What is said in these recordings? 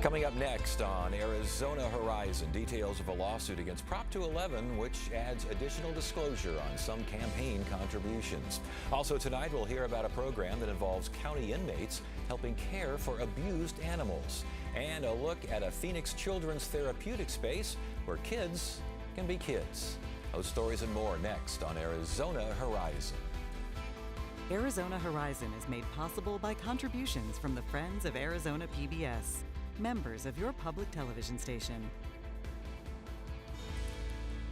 Coming up next on Arizona Horizon, details of a lawsuit against Prop 211, which adds additional disclosure on some campaign contributions. Also tonight, we'll hear about a program that involves county inmates helping care for abused animals. And a look at a Phoenix children's therapeutic space where kids can be kids. Those stories and more next on Arizona Horizon. Arizona Horizon is made possible by contributions from the Friends of Arizona PBS, members of your public television station.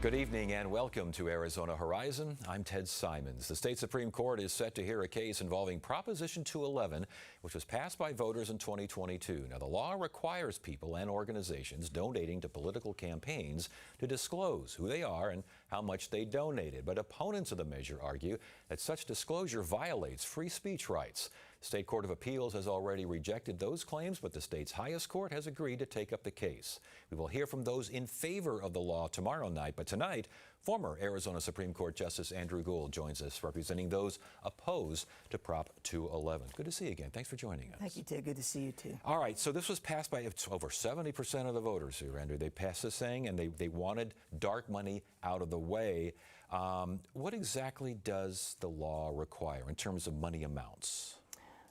Good evening and welcome to Arizona Horizon. I'm Ted Simons. The state Supreme Court is set to hear a case involving Proposition 211, which was passed by voters in 2022. Now, the law requires people and organizations donating to political campaigns to disclose who they are and how much they donated. But opponents of the measure argue that such disclosure violates free speech rights. The State Court of Appeals has already rejected those claims, but the state's highest court has agreed to take up the case. We will hear from those in favor of the law tomorrow night, but tonight, former Arizona Supreme Court Justice Andrew Gould joins us, representing those opposed to Prop 211. Good to see you again. Thanks for joining us. Thank you, Ted. Good to see you, too. All right, so this was passed by over 70% of the voters here, Andrew. They passed this thing, and they wanted dark money out of the way. What exactly does the law require in terms of money amounts?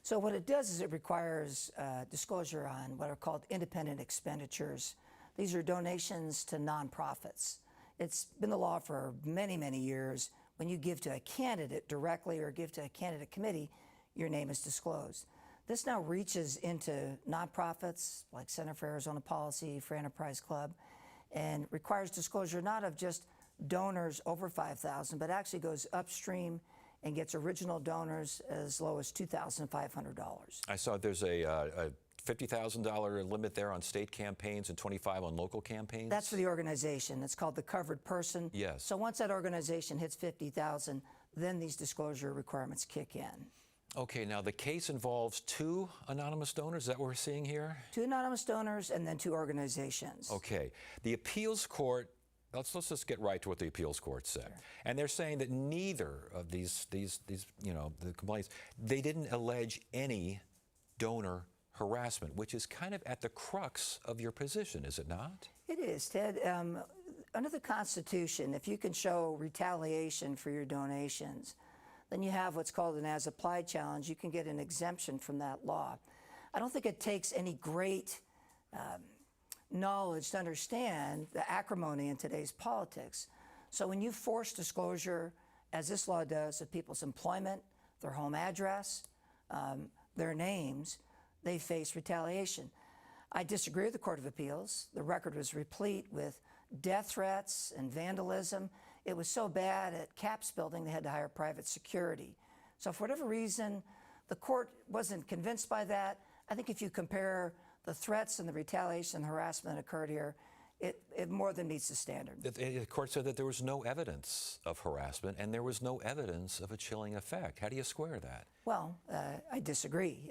So what it does is it requires disclosure on what are called independent expenditures. These are donations to nonprofits. It's been the law for many, many years. When you give to a candidate directly or give to a candidate committee, your name is disclosed. This now reaches into nonprofits like Center for Arizona Policy, Free Enterprise Club, and requires disclosure not of just donors over $5,000, but actually goes upstream and gets original donors as low as $2,500. I saw there's a $50,000 limit there on state campaigns and $25,000 on local campaigns? That's for the organization. It's called the covered person. Yes. So once that organization hits $50,000, then these disclosure requirements kick in. Okay, now the case involves two anonymous donors. Is that what we're seeing here? Two anonymous donors and then two organizations. Okay. The appeals court, let's just get right to what the appeals court said. Sure. And they're saying that neither of these the complaints, they didn't allege any donor harassment, which is kind of at the crux of your position, is it not? It is, Ted. Under the Constitution, if you can show retaliation for your donations, then you have what's called an as-applied challenge. You can get an exemption from that law. I don't think it takes any great knowledge to understand the acrimony in today's politics. So when you force disclosure, as this law does, of people's employment, their home address, their names, they face retaliation. I disagree with the Court of Appeals. The record was replete with death threats and vandalism. It was so bad at Capps Building they had to hire private security. So for whatever reason, the court wasn't convinced by that. I think if you compare the threats and the retaliation and harassment that occurred here, it more than meets the standard. The court said that there was no evidence of harassment and there was no evidence of a chilling effect. How do you square that? Well, I disagree.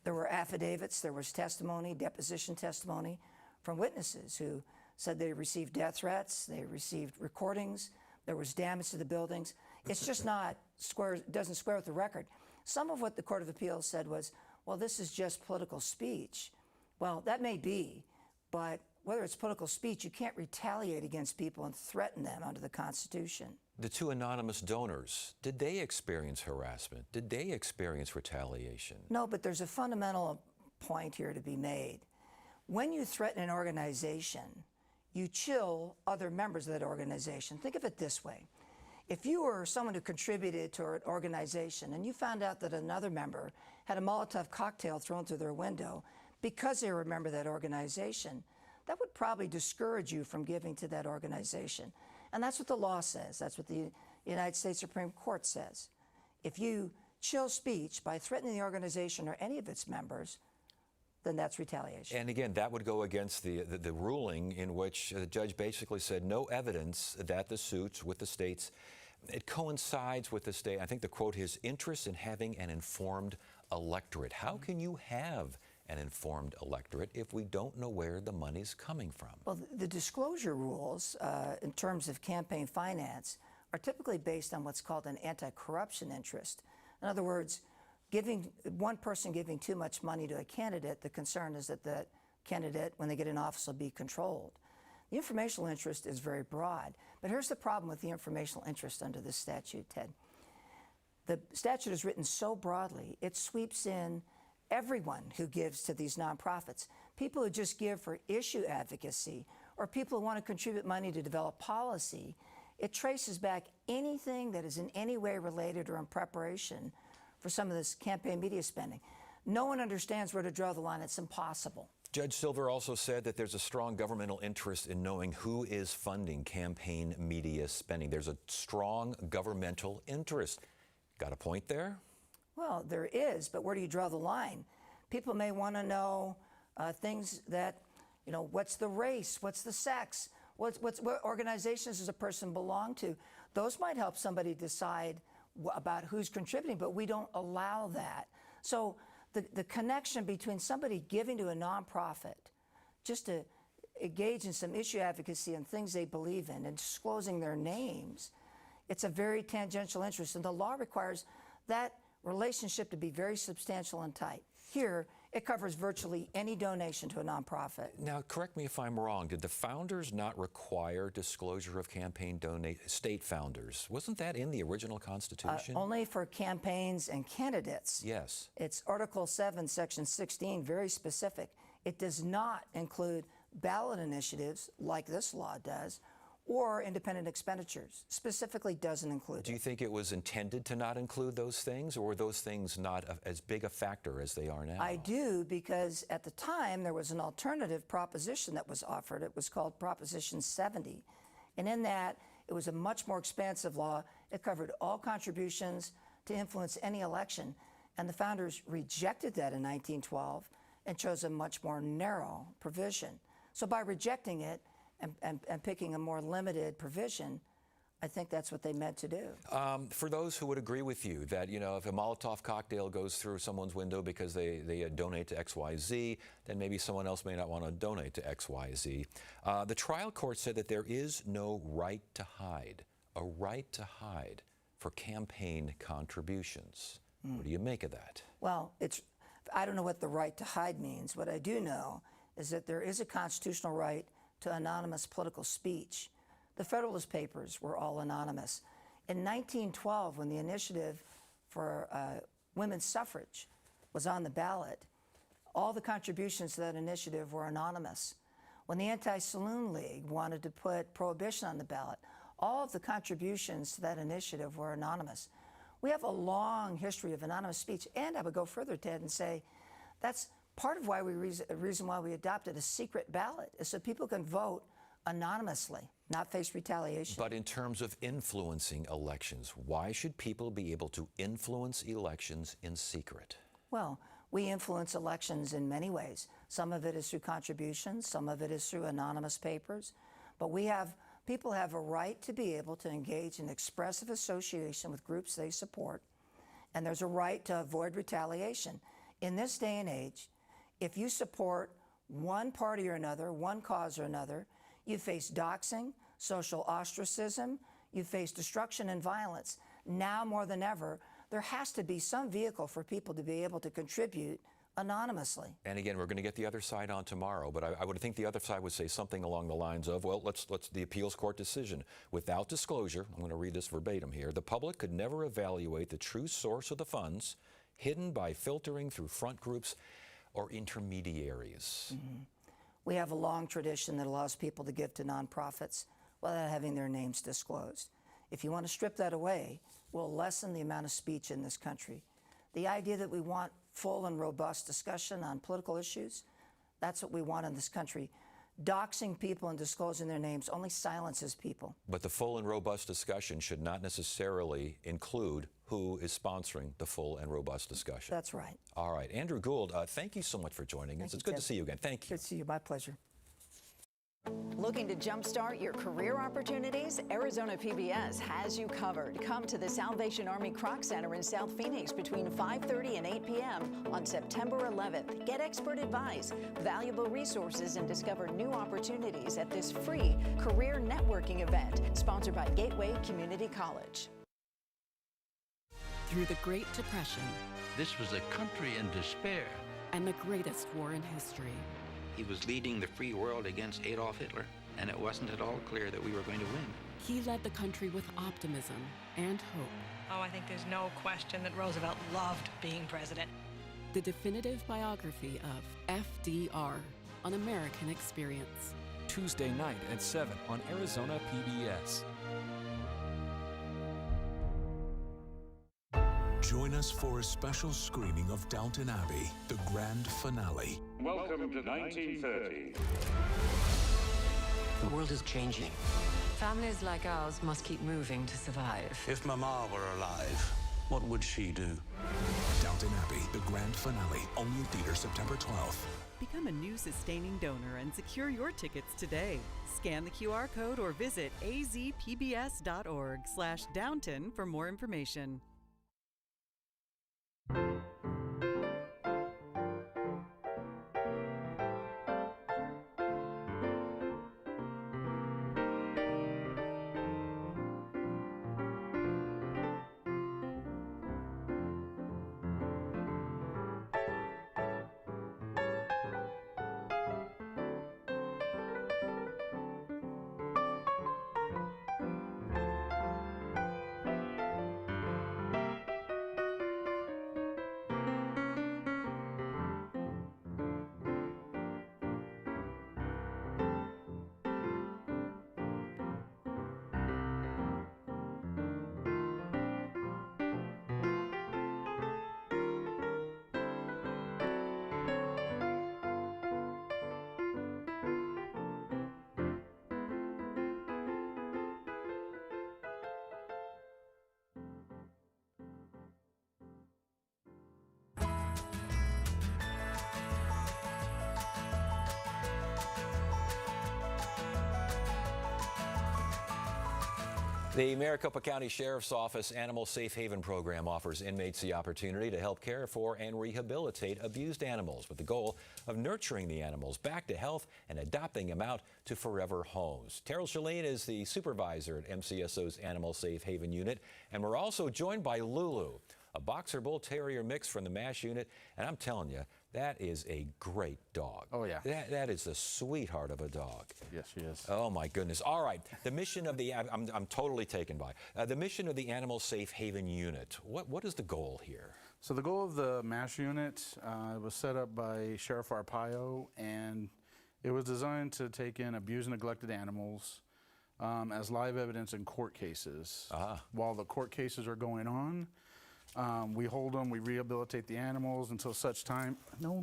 There were affidavits, there was testimony, deposition testimony from witnesses who said they received death threats, they received recordings, there was damage to the buildings. It's just not square, doesn't square with the record. Some of what the Court of Appeals said was, well, this is just political speech. Well, that may be, but whether it's political speech, you can't retaliate against people and threaten them under the Constitution. The two anonymous donors, did they experience harassment? Did they experience retaliation? No, but there's a fundamental point here to be made. When you threaten an organization, you chill other members of that organization. Think of it this way. If you were someone who contributed to an organization and you found out that another member had a Molotov cocktail thrown through their window because they were a member of that organization, that would probably discourage you from giving to that organization. And that's what the law says. That's what the United States Supreme Court says. If you chill speech by threatening the organization or any of its members, then that's retaliation. And again, that would go against the ruling in which the judge basically said no evidence that the suits with the states, it coincides with the state. I think the quote is interest in having an informed electorate. How can you have an informed electorate if we don't know where the money's coming from? Well, the disclosure rules in terms of campaign finance are typically based on what's called an anti-corruption interest. In other words, one person giving too much money to a candidate, the concern is that candidate, when they get in office, will be controlled. The informational interest is very broad, but here's the problem with the informational interest under this statute, Ted. The statute is written so broadly, it sweeps in everyone who gives to these nonprofits. People who just give for issue advocacy, or people who want to contribute money to develop policy. It traces back anything that is in any way related or in preparation for some of this campaign media spending. No one understands where to draw the line. It's impossible. Judge Silver also said that there's a strong governmental interest in knowing who is funding campaign media spending. There's a strong governmental interest. Got a point there? Well, there is, but where do you draw the line? People may want to know things that, you know, what's the race, what's the sex, what organizations does a person belong to? Those might help somebody decide about who's contributing, but we don't allow that. So the connection between somebody giving to a nonprofit just to engage in some issue advocacy and things they believe in and disclosing their names, it's a very tangential interest, and the law requires that relationship to be very substantial and tight. Here, it covers virtually any donation to a nonprofit. Now, correct me if I'm wrong. Did the founders not require disclosure of campaign state founders? Wasn't that in the original Constitution? Only for campaigns and candidates. Yes. It's Article 7, Section 16, very specific. It does not include ballot initiatives like this law does, or independent expenditures. Specifically doesn't include Do you it. think it was intended to not include those things, or were those things not as big a factor as they are now? I do, because at the time there was an alternative proposition that was offered. It was called Proposition 70. And in that, it was a much more expansive law. It covered all contributions to influence any election. And the founders rejected that in 1912 and chose a much more narrow provision. So by rejecting it, and picking a more limited provision, I think that's what they meant to do. For those who would agree with you that, you know, if a Molotov cocktail goes through someone's window because they donate to XYZ, then maybe someone else may not want to donate to XYZ. The trial court said that there is no right to hide, a right to hide for campaign contributions. What do you make of that? Well, I don't know what the right to hide means. What I do know is that there is a constitutional right to anonymous political speech. The Federalist Papers were all anonymous. In 1912, when the initiative for women's suffrage was on the ballot, all the contributions to that initiative were anonymous. When the Anti-Saloon League wanted to put prohibition on the ballot, all of the contributions to that initiative were anonymous. We have a long history of anonymous speech, and I would go further, Ted, and say that's part of why the reason why we adopted a secret ballot is so people can vote anonymously, not face retaliation. But in terms of influencing elections, why should people be able to influence elections in secret? Well, we influence elections in many ways. Some of it is through contributions, some of it is through anonymous papers, but people have a right to be able to engage in expressive association with groups they support, and there's a right to avoid retaliation. In this day and age, if you support one party or another, one cause or another, you face doxing, social ostracism, you face destruction and violence. Now more than ever, there has to be some vehicle for people to be able to contribute anonymously. And again, we're going to get the other side on tomorrow, but I would think the other side would say something along the lines of, well, let's the appeals court decision. Without disclosure, I'm going to read this verbatim here, the public could never evaluate the true source of the funds hidden by filtering through front groups or intermediaries. Mm-hmm. We have a long tradition that allows people to give to nonprofits without having their names disclosed. If you want to strip that away, we'll lessen the amount of speech in this country. The idea that we want full and robust discussion on political issues, that's what we want in this country. Doxing people and disclosing their names only silences people. But the full and robust discussion should not necessarily include who is sponsoring the full and robust discussion. That's right. All right. Andrew Gould, thank you so much for joining us. It's good to see you again. Thank you. Good to see you. My pleasure. Looking to jumpstart your career opportunities? Arizona PBS has you covered. Come to the Salvation Army Kroc Center in South Phoenix between 5:30 and 8 p.m. on September 11th. Get expert advice, valuable resources, and discover new opportunities at this free career networking event sponsored by Gateway Community College. Through the Great Depression This was a country in despair. and the greatest war in history, He was leading the free world against Adolf Hitler, and it wasn't at all clear that we were going to win. He led the country with optimism and hope. Oh, I think there's no question that Roosevelt loved being president. The definitive biography of FDR, An American Experience. Tuesday night at 7 on Arizona PBS. Join us for a special screening of Downton Abbey, the grand finale. Welcome to 1930. The world is changing. Families like ours must keep moving to survive. If Mama were alive, what would she do? Downton Abbey, the grand finale, only in theaters September 12th. Become a new sustaining donor and secure your tickets today. Scan the QR code or visit azpbs.org/Downton for more information. The Maricopa County Sheriff's Office Animal Safe Haven program offers inmates the opportunity to help care for and rehabilitate abused animals with the goal of nurturing the animals back to health and adopting them out to forever homes. Terrell Shalene is the supervisor at MCSO's Animal Safe Haven unit, and we're also joined by Lulu, a Boxer Bull Terrier mix from the MASH unit, and I'm telling you, that is a great dog. Oh, yeah. That is a sweetheart of a dog. Yes, she is. Oh, my goodness. All right. The mission of the, I'm totally taken by, the mission of the Animal Safe Haven unit. What is the goal here? So the goal of the MASH unit was set up by Sheriff Arpaio, and it was designed to take in abused and neglected animals as live evidence in court cases. While the court cases are going on, we hold them, we rehabilitate the animals until such time. No.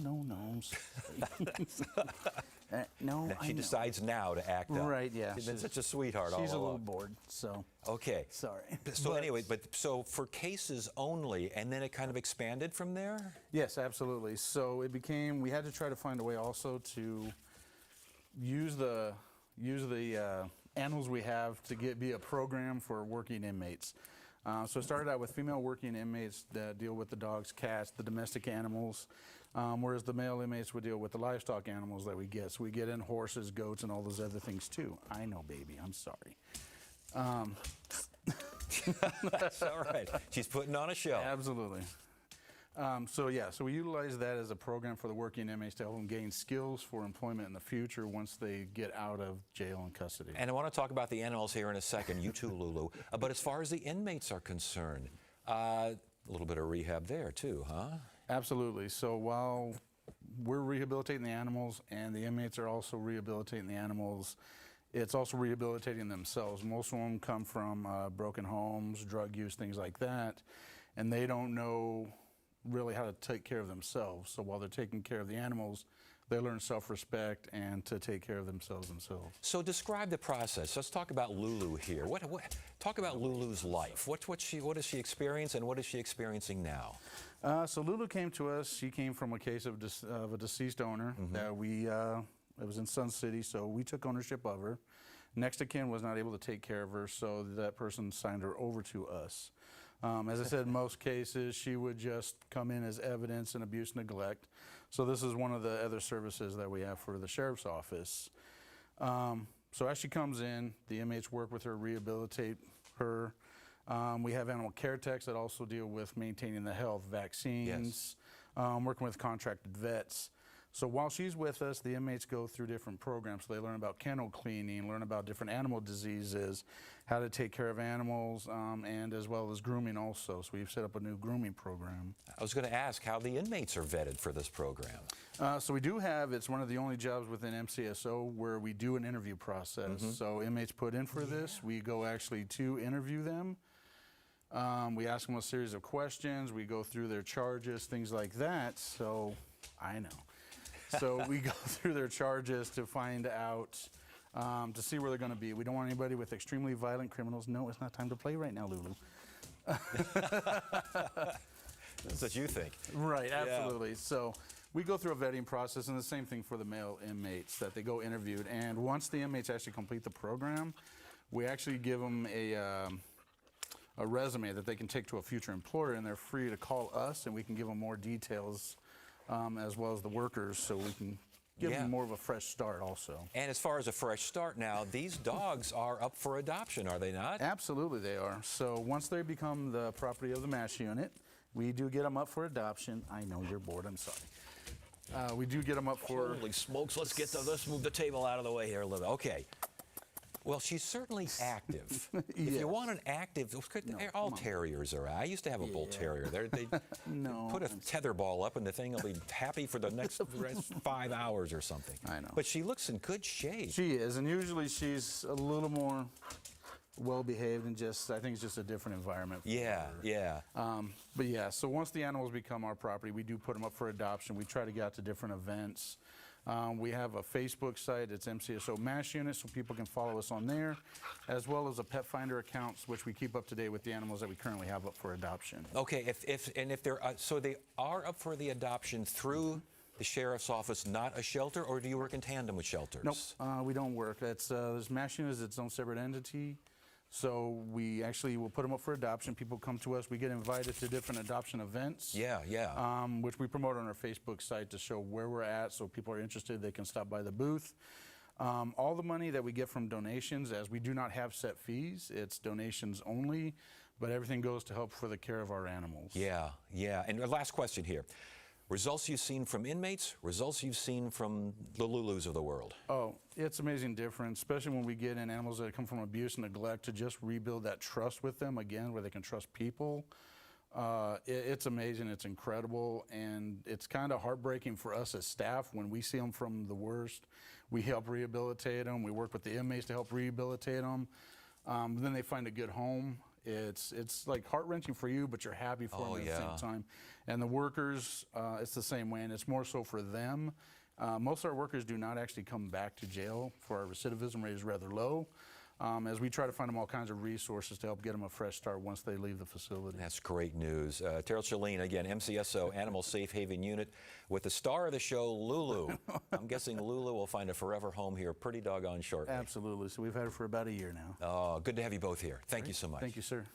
She decides now to act up. Right, yeah. She's been such a sweetheart all along. She's a little bored, so. Okay. Sorry. So anyway, so for cases only, and then it kind of expanded from there? Yes, absolutely. So it became, we had to try to find a way also to use the animals we have to be a program for working inmates. So it started out with female working inmates that deal with the dogs, cats, the domestic animals, whereas the male inmates would deal with the livestock animals that we get. So we get in horses, goats, and all those other things too. I know, baby, I'm sorry. That's all right. She's putting on a show. Absolutely. So we utilize that as a program for the working inmates to help them gain skills for employment in the future once they get out of jail and custody. And I want to talk about the animals here in a second, you too, Lulu. But as far as the inmates are concerned, a little bit of rehab there too, huh? Absolutely. So while we're rehabilitating the animals and the inmates are also rehabilitating the animals, it's also rehabilitating themselves. Most of them come from broken homes, drug use, things like that, and they don't know really how to take care of themselves. So while they're taking care of the animals, they learn self-respect and to take care of themselves. So describe the process. Let's talk about Lulu here. Talk about Lulu's life. What does she experience, and what is she experiencing now? So Lulu came to us. She came from a case of a deceased owner that it was in Sun City, so we took ownership of her. Next of kin was not able to take care of her, so that person signed her over to us. As I said, in most cases, she would just come in as evidence and abuse neglect. So this is one of the other services that we have for the Sheriff's Office. So as she comes in, the inmates work with her, rehabilitate her. We have animal care techs that also deal with maintaining the health, vaccines, working with contracted vets. So while she's with us, the inmates go through different programs. So they learn about kennel cleaning, learn about different animal diseases, how to take care of animals, and as well as grooming also. So we've set up a new grooming program. I was going to ask how the inmates are vetted for this program. So we do have, it's one of the only jobs within MCSO where we do an interview process. So inmates put in for this. We go actually to interview them. We ask them a series of questions. We go through their charges, things like that. So I know. So we go through their charges to find out, to see where they're going to be. We don't want anybody with extremely violent criminals. No, it's not time to play right now, Lulu. That's what you think. Right, absolutely. Yeah. So we go through a vetting process, and the same thing for the male inmates, that they go interviewed. And once the inmates actually complete the program, we actually give them a resume that they can take to a future employer, and they're free to call us, and we can give them more details as well as the workers, so we can give them more of a fresh start also. And as far as a fresh start now, these dogs are up for adoption, are they not? Absolutely they are. So once they become the property of the MASH unit, we do get them up for adoption. I know you're bored, I'm sorry. We do get them up for... Holy smokes, let's move the table out of the way here a little bit. Okay. Well, she's certainly active. If you want an active, all terriers are. I used to have a bull terrier. They put a tether ball up and the thing will be happy for the next 5 hours or something. I know. But she looks in good shape. She is, and usually she's a little more well-behaved and I think it's just a different environment. But yeah, so once the animals become our property, we do put them up for adoption. We try to get out to different events. We have a Facebook site, it's MCSO MASH Unit, so people can follow us on there, as well as a Pet Finder account, which we keep up to date with the animals that we currently have up for adoption. Okay, if they're so they are up for the adoption through the sheriff's office, not a shelter, or do you work in tandem with shelters? Nope, we don't work. There's MASH Unit is its own separate entity. So we actually will put them up for adoption. People come to us. We get invited to different adoption events. Which we promote on our Facebook site to show where we're at. So if people are interested, they can stop by the booth. All the money that we get from donations, as we do not have set fees, it's donations only, but everything goes to help for the care of our animals. And the last question here. Results you've seen from inmates, results you've seen from the Lulus of the world. Oh, it's amazing difference, especially when we get in animals that come from abuse and neglect, to just rebuild that trust with them again, where they can trust people. It's amazing, it's incredible, and it's kind of heartbreaking for us as staff when we see them from the worst. We help rehabilitate them, we work with the inmates to help rehabilitate them. Then they find a good home. It's like heart-wrenching for you, but you're happy for them at the same time. And the workers, it's the same way, and it's more so for them. Most of our workers do not actually come back to jail, for our recidivism rate is rather low, as we try to find them all kinds of resources to help get them a fresh start once they leave the facility. That's great news. Terrell Chalene, again, MCSO Animal Safe Haven Unit, with the star of the show, Lulu. I'm guessing Lulu will find a forever home here pretty doggone shortly. Absolutely. So we've had her for about a year now. Oh, good to have you both here. Thank you so much. Thank you, sir.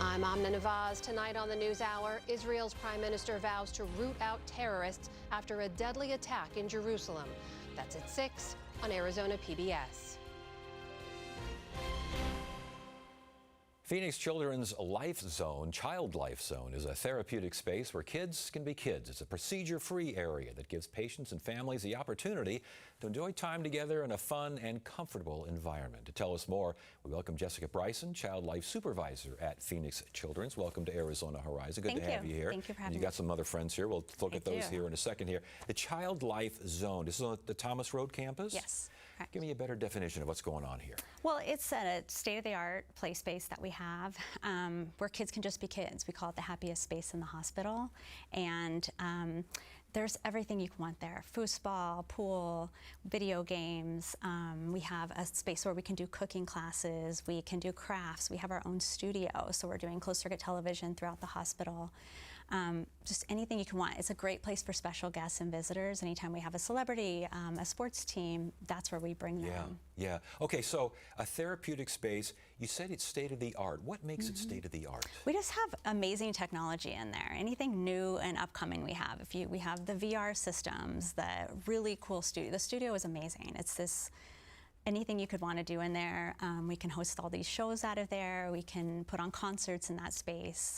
I'm Amna Nawaz. Tonight on the NewsHour, Israel's prime minister vows to root out terrorists after a deadly attack in Jerusalem. That's at 6 on Arizona PBS. Phoenix Children's Life Zone, Child Life Zone, is a therapeutic space where kids can be kids. It's a procedure-free area that gives patients and families the opportunity to enjoy time together in a fun and comfortable environment. To tell us more, we welcome Jessica Bryson, Child Life Supervisor at Phoenix Children's. Welcome to Arizona Horizon. Good to have you here. Thank you for having me. You got some other friends here. We'll look at those here in a second here. The Child Life Zone, this is on the Thomas Road campus? Yes. Correct. Give me a better definition of what's going on here. Well, it's a state-of-the-art play space that we have where kids can just be kids. We call it the happiest space in the hospital. And there's everything you want there. Foosball, pool, video games. We have a space where we can do cooking classes. We can do crafts. We have our own studio, so we're doing closed-circuit television throughout the hospital. Just anything you can want. It's a great place for special guests and visitors. Anytime we have a celebrity, a sports team, that's where we bring them. Yeah. Okay, so a therapeutic space, you said it's state-of-the-art. What makes it state-of-the-art? We just have amazing technology in there. Anything new and upcoming we have. We have the VR systems, the really cool studio. The studio is amazing. It's this anything you could want to do in there. We can host all these shows out of there. We can put on concerts in that space.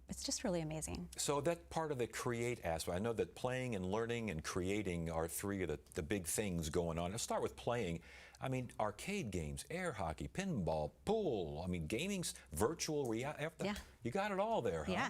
It's just really amazing. So that part of the create aspect, I know that playing and learning and creating are three of the big things going on. Let's start with playing. I mean, arcade games, air hockey, pinball, pool, I mean, gaming's virtual reality. Yeah. You got it all there, huh? Yeah.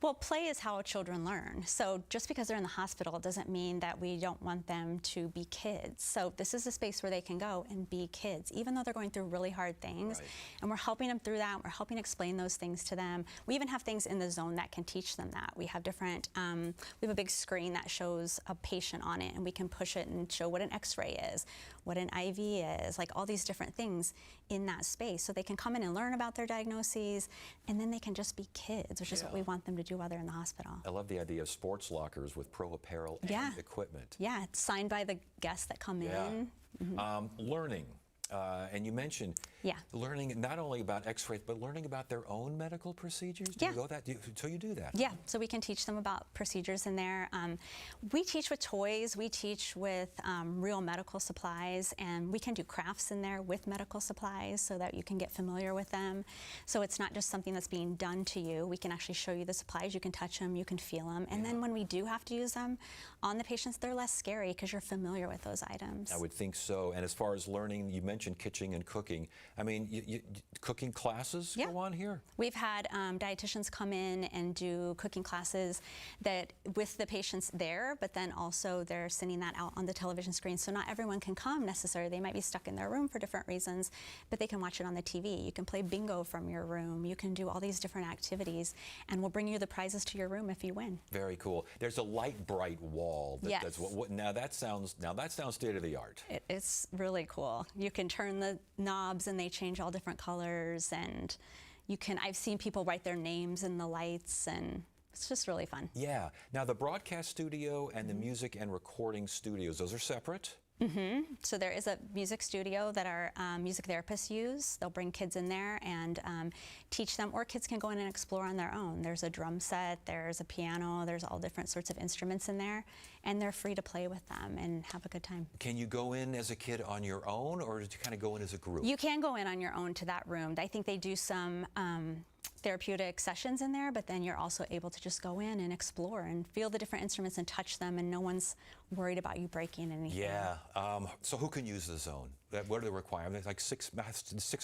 Well, play is how children learn. So just because they're in the hospital doesn't mean that we don't want them to be kids. So this is a space where they can go and be kids, even though they're going through really hard things. Right. And we're helping them through that. We're helping explain those things to them. We even have things in the zone that can teach them that. We have different, we have a big screen that shows a patient on it, and we can push it and show what an x-ray is, what an IV is, like all these different things in that space. So they can come in and learn about their diagnoses, and then they can just be kids, which is what we want them to do while they're in the hospital. I love the idea of sports lockers with pro apparel and equipment. Yeah, it's signed by the guests that come in. Learning. And you mentioned learning not only about x-rays, but learning about their own medical procedures? Do you go that? So you do that? Yeah, so we can teach them about procedures in there. We teach with toys, we teach with real medical supplies, and we can do crafts in there with medical supplies so that you can get familiar with them. So it's not just something that's being done to you. We can actually show you the supplies, you can touch them, you can feel them, and then when we do have to use them on the patients, they're less scary because you're familiar with those items. I would think so. And as far as learning, you mentioned kitchen and cooking. I mean, cooking classes go on here? We've had dietitians come in and do cooking classes that with the patients there, but then also they're sending that out on the television screen. So not everyone can come necessarily. They might be stuck in their room for different reasons, but they can watch it on the TV. You can play bingo from your room. You can do all these different activities, and we'll bring you the prizes to your room if you win. Very cool. There's a light, bright wall. Yes. Now that sounds state of the art. It's really cool. You can turn the knobs and they change all different colors, and I've seen people write their names in the lights, and it's just really fun. Yeah. Now the broadcast studio and the music and recording studios, those are separate? So there is a music studio that our music therapists use. They'll bring kids in there and teach them, or kids can go in and explore on their own. There's a drum set, there's a piano, there's all different sorts of instruments in there, and they're free to play with them and have a good time. Can you go in as a kid on your own, or did you kind of go in as a group? You can go in on your own to that room. I think they do some therapeutic sessions in there, but then you're also able to just go in and explore and feel the different instruments and touch them, and no one's worried about you breaking anything. Yeah. So who can use the zone? What are the requirements? Like six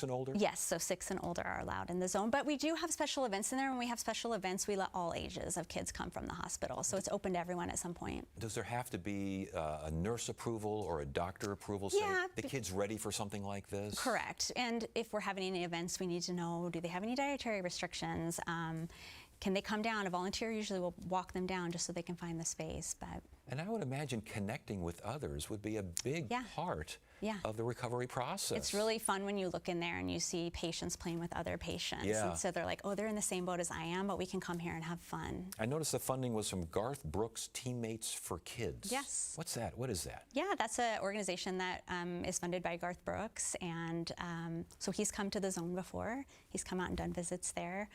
and older? Yes, so 6 and older are allowed in the zone. But we do have special events in there. When we have special events, we let all ages of kids come from the hospital. So it's open to everyone at some point. Does there have to be a nurse approval or a doctor approval? Say the kid's ready for something like this? Correct. And if we're having any events, we need to know, do they have any dietary restrictions? can they come down? A volunteer usually will walk them down just so they can find the space. But And I would imagine connecting with others would be a big part of the recovery process. It's really fun when you look in there and you see patients playing with other patients. Yeah. And so they're like, oh, they're in the same boat as I am, but we can come here and have fun. I noticed the funding was from Garth Brooks Teammates for Kids. Yes. What's that? What is that? Yeah, that's an organization that is funded by Garth Brooks. And so he's come to the zone before. He's come out and done visits there.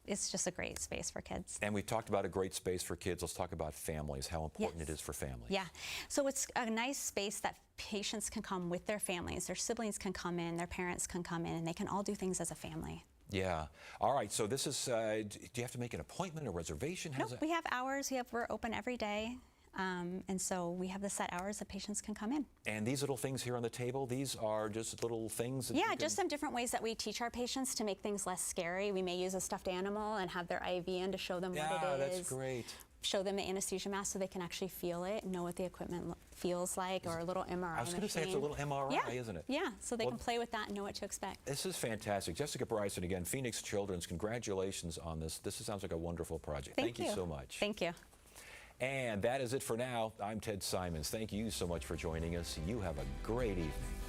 It's just a great space for kids. And we've talked about a great space for kids. Let's talk about families, how important it is for families. Yeah, so it's a nice space that patients can come with their families. Their siblings can come in, their parents can come in, and they can all do things as a family. Yeah. All right, so this is, do you have to make an appointment, a reservation? Nope, we have hours. We're open every day. And so we have the set hours that patients can come in. And these little things here on the table, these are just little things that just some different ways that we teach our patients to make things less scary. We may use a stuffed animal and have their IV in to show them what it is. Yeah, that's great. Show them the anesthesia mask so they can actually feel it, know what the equipment feels like, or a little MRI I was going to say it's a little MRI, isn't it? Yeah, so they can play with that and know what to expect. This is fantastic. Jessica Bryson, again, Phoenix Children's, congratulations on this. This sounds like a wonderful project. Thank you so much. Thank you. And that is it for now. I'm Ted Simons. Thank you so much for joining us. You have a great evening.